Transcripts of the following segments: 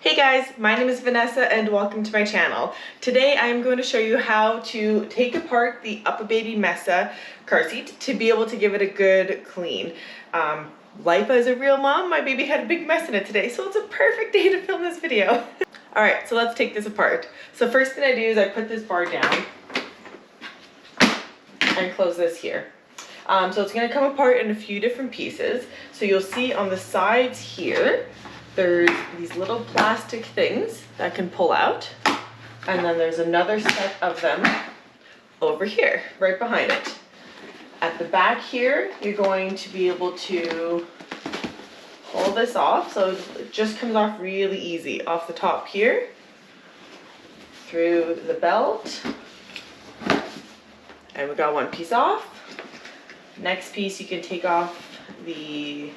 Hey guys, my name is Vanessa and welcome to my channel. Today I'm going to show you how to take apart the Uppababy Mesa car seat to be able to give it a good clean. Life as a real mom, my baby had a big mess in it today, so it's a perfect day to film this video. Alright, so let's take this apart. So first thing I do is I put this bar down and close this here. So it's going to come apart in a few different pieces. So you'll see on the sides here, there's these little plastic things that can pull out. And then there's another set of them over here, right behind it. At the back here, you're going to be able to pull this off. So it just comes off really easy off the top here, through the belt. And we got one piece off. Next piece, you can take off the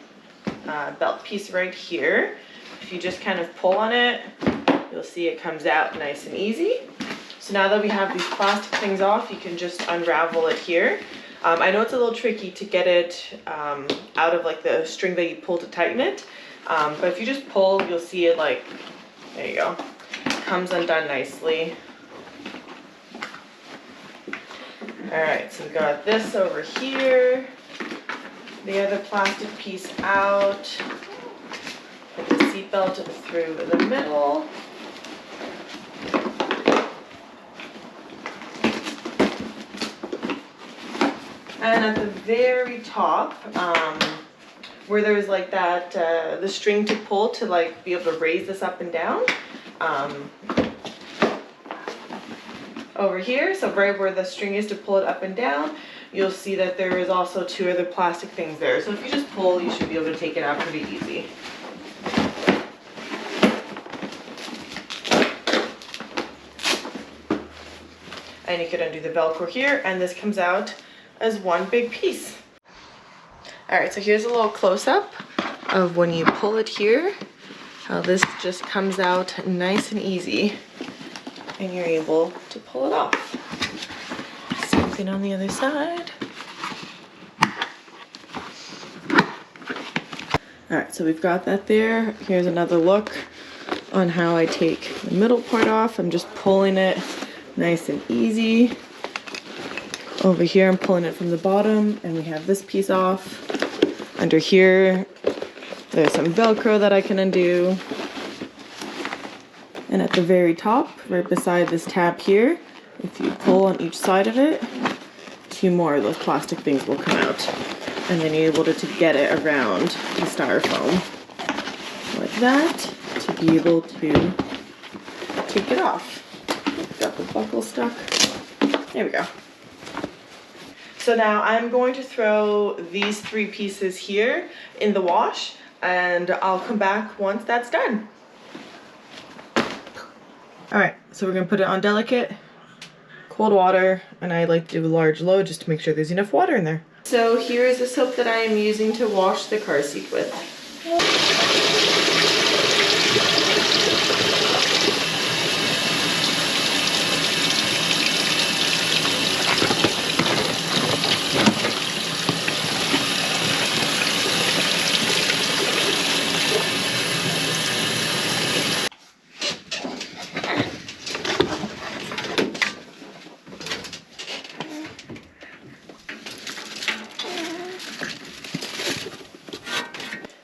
belt piece right here. If you just kind of pull on it, you'll see it comes out nice and easy. So now that we have these plastic things off, you can just unravel it here. I know it's a little tricky to get it out of like the string that you pull to tighten it, but if you just pull, you'll see it like, there you go, comes undone nicely. Alright, so we got this over here, the other plastic piece out, put the seat belt through the middle. And at the very top, where there's like that, the string to pull to like be able to raise this up and down, over here, so right where the string is to pull it up and down, you'll see that there is also two other plastic things there. So if you just pull, you should be able to take it out pretty easy. And you could undo the Velcro here, and this comes out as one big piece. Alright, so here's a little close-up of when you pull it here, how this just comes out nice and easy. And you're able to pull it off. Same thing on the other side. Alright, so we've got that there. Here's another look on how I take the middle part off. I'm just pulling it nice and easy. Over here I'm pulling it from the bottom, and we have this piece off. Under here there's some Velcro that I can undo. And at the very top, right beside this tab here, if you pull on each side of it, two more of those plastic things will come out. And then you're able to get it around the styrofoam like that to be able to take it off. Got the buckle stuck. There we go. So now I'm going to throw these three pieces here in the wash, and I'll come back once that's done. Alright, so we're going to put it on delicate, cold water, and I like to do a large load just to make sure there's enough water in there. So here is the soap that I am using to wash the car seat with.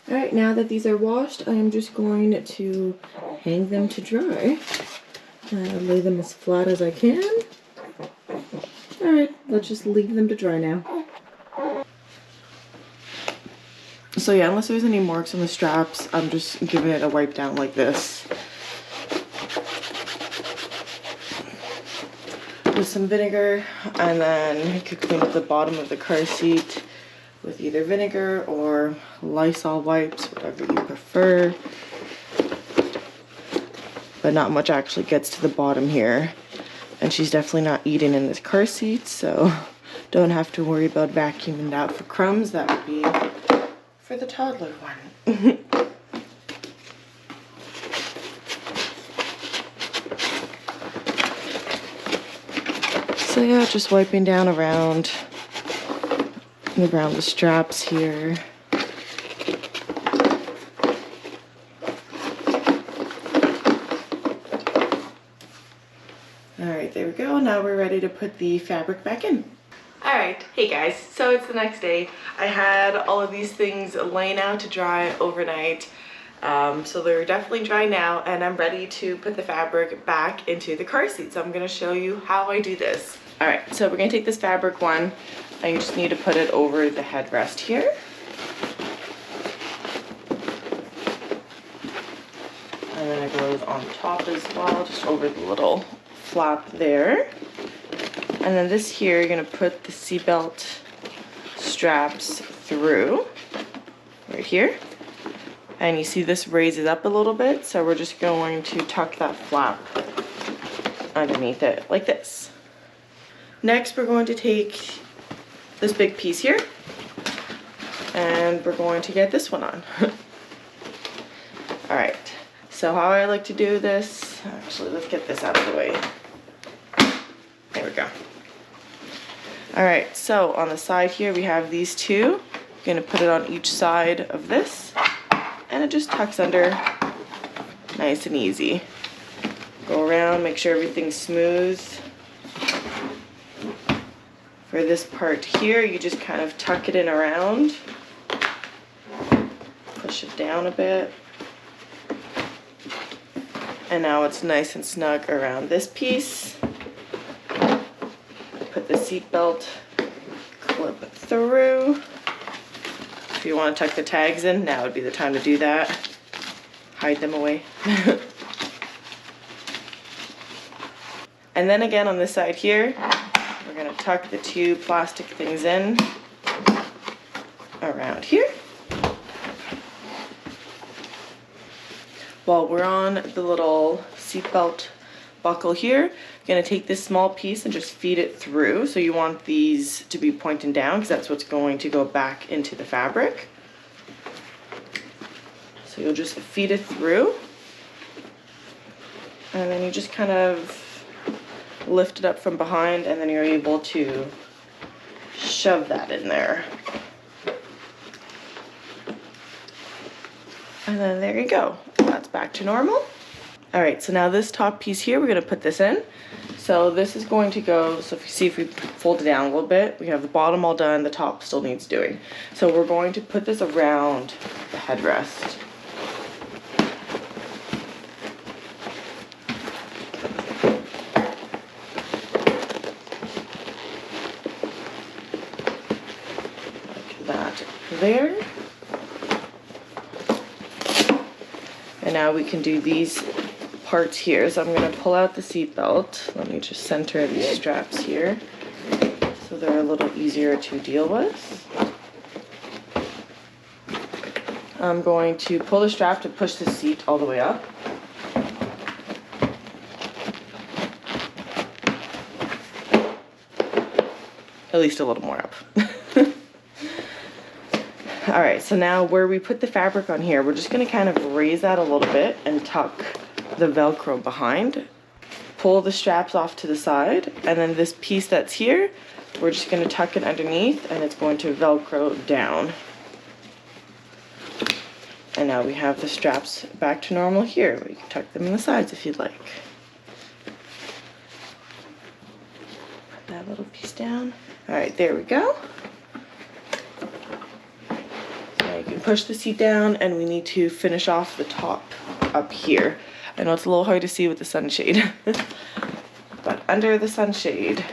Alright, now that these are washed, I am just going to hang them to dry. Lay them as flat as I can. Alright, let's just leave them to dry now. So yeah, unless there's any marks on the straps, I'm just giving it a wipe down like this. With some vinegar, and then you could clean up the bottom of the car seat with either vinegar or Lysol wipes, whatever you prefer. But not much actually gets to the bottom here. And she's definitely not eating in this car seat, so don't have to worry about vacuuming it out for crumbs. That would be for the toddler one. So yeah, just wiping down around the straps here. All right, there we go. Now we're ready to put the fabric back in. All right, hey guys, so it's the next day. I had all of these things laying out to dry overnight. So they're definitely dry now, and I'm ready to put the fabric back into the car seat. So I'm gonna show you how I do this. All right, so we're gonna take this fabric one, and you just need to put it over the headrest here. And then it goes on top as well, just over the little flap there. And then this here, you're gonna put the seatbelt straps through, right here. And you see this raises up a little bit, so we're just going to tuck that flap underneath it, like this. Next, we're going to take this big piece here, and we're going to get this one on. All right, so how I like to do this, actually, let's get this out of the way. There we go. All right, so on the side here, we have these two. I'm gonna put it on each side of this, and it just tucks under nice and easy. Go around, make sure everything's smooth. For this part here, you just kind of tuck it in around. Push it down a bit. And now it's nice and snug around this piece. Put the seatbelt clip through. If you want to tuck the tags in, now would be the time to do that. Hide them away. And then again on this side here, we're going to tuck the two plastic things in around here. While we're on the little seatbelt buckle here, you're going to take this small piece and just feed it through. So you want these to be pointing down because that's what's going to go back into the fabric. So you'll just feed it through, and then you just kind of lift it up from behind, and then you're able to shove that in there. And then there you go. That's back to normal. All right, so now this top piece here, we're gonna put this in. So this is going to go, so if you see, if we fold it down a little bit, we have the bottom all done, the top still needs doing. So we're going to put this around the headrest. Like that there. And now we can do these parts here. So I'm going to pull out the seat belt. Let me just center these straps here so they're a little easier to deal with. I'm going to pull the strap to push the seat all the way up. At least a little more up. All right, so now where we put the fabric on here, we're just going to kind of raise that a little bit and tuck the Velcro behind. Pull the straps off to the side, and then this piece that's here, we're just going to tuck it underneath, and it's going to Velcro down. And now we have the straps back to normal here. We can tuck them in the sides if you'd like. Put that little piece down. All right, there we go. You can push the seat down, and we need to finish off the top up here. I know it's a little hard to see with the sunshade, but under the sunshade,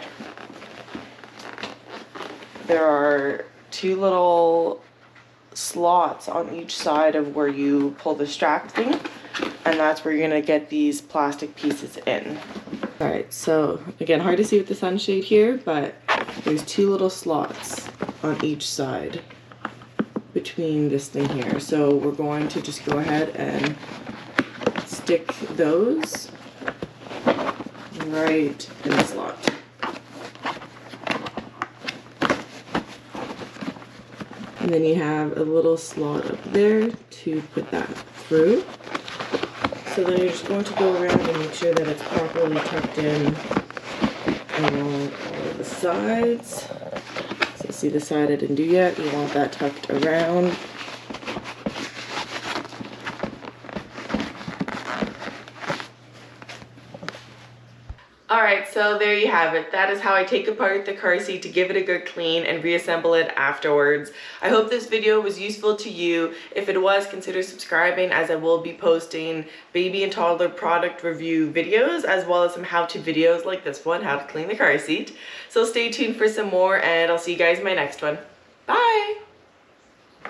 there are two little slots on each side of where you pull the strap thing, and that's where you're gonna get these plastic pieces in. All right, so again, hard to see with the sunshade here, but there's two little slots on each side between this thing here. So we're going to just go ahead and stick those right in the slot. And then you have a little slot up there to put that through. So then you're just going to go around and make sure that it's properly tucked in along all of the sides. So see the side I didn't do yet, you want that tucked around. Alright, so there you have it. That is how I take apart the car seat to give it a good clean and reassemble it afterwards. I hope this video was useful to you. If it was, consider subscribing, as I will be posting baby and toddler product review videos as well as some how-to videos like this one, how to clean the car seat. So stay tuned for some more, and I'll see you guys in my next one. Bye!